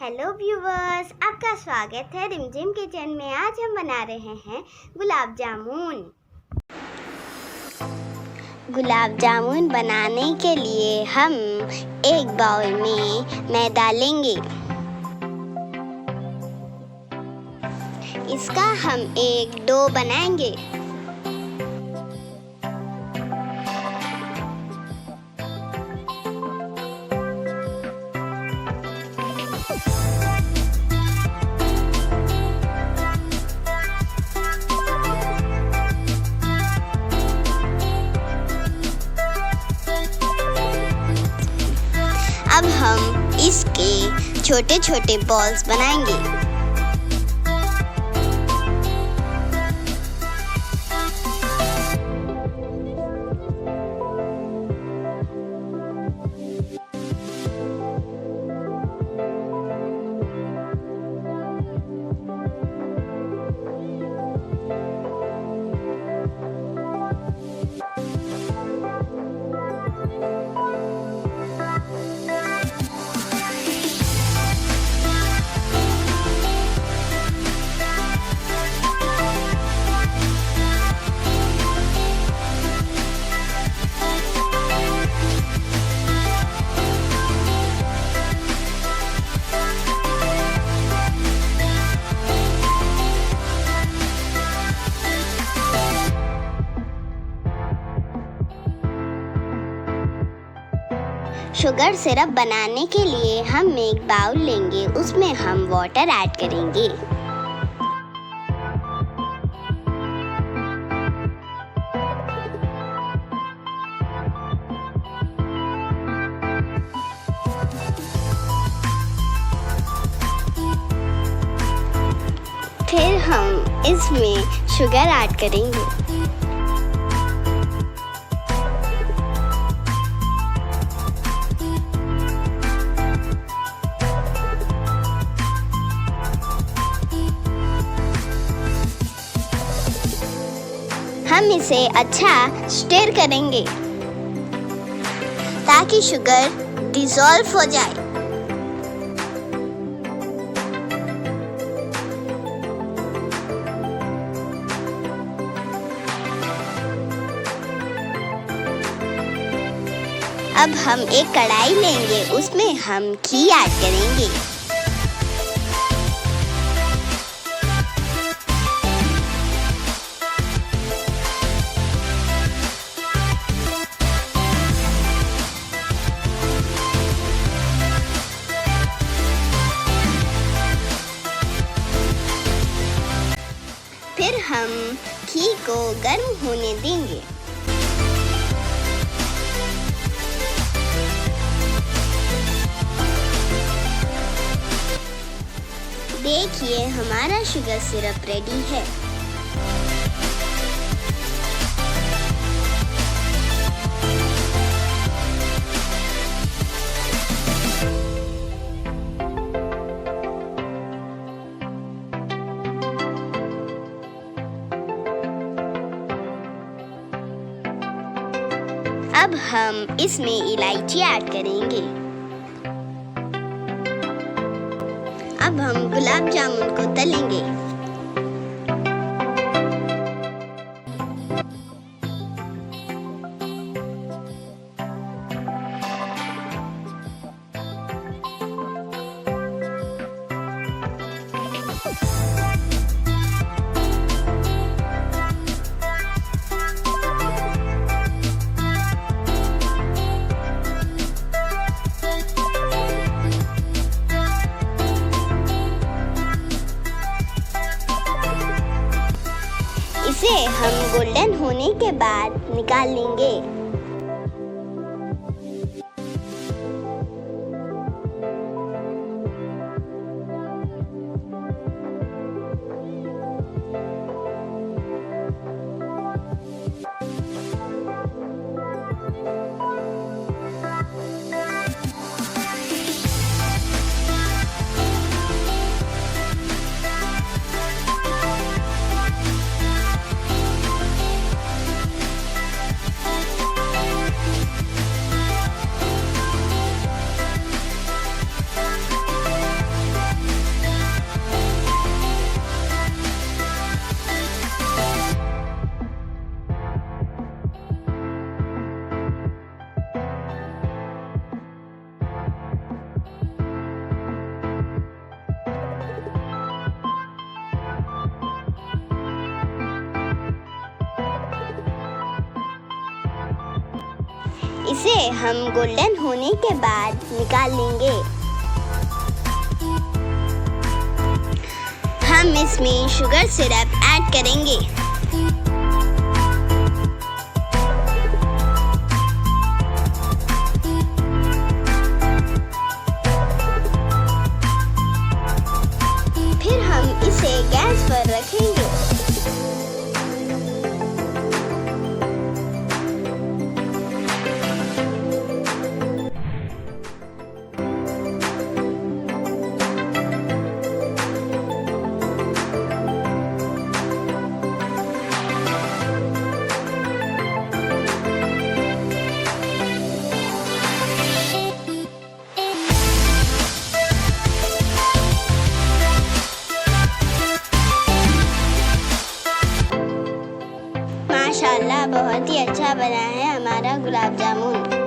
Hello viewers, आपका स्वागत है रिमझिम किचन में। आज हम बना रहे हैं गुलाब जामुन। गुलाब जामुन बनाने के लिए हम एक बाउल में मैदा लेंगे। इसका हम एक डो बनाएंगे। अब हम इसके छोटे छोटे बॉल्स बनाएंगे। शुगर सिरप बनाने के लिए हम एक बाउल लेंगे, उसमें हम वाटर ऐड करेंगे। फिर हम इसमें शुगर ऐड करेंगे। हम इसे अच्छा स्टिर करेंगे ताकि शुगर डिसॉल्व हो जाए। अब हम एक कढ़ाई लेंगे, उसमें हम घी ऐड करेंगे। फिर हम घी को गर्म होने देंगे। देखिए, हमारा शुगर सिरप रेडी है। अब हम इसमें इलायची ऐड करेंगे। अब हम गुलाब जामुन को तलेंगे। इसे हम गोल्डन होने के बाद निकाल लेंगे। इसे हम गोल्डन होने के बाद निकाल लेंगे। हम इसमें शुगर सिरप ऐड करेंगे। फिर हम इसे गैस पर रखेंगे। माशाल्लाह, बहुत ही अच्छा बना है हमारा गुलाब जामुन।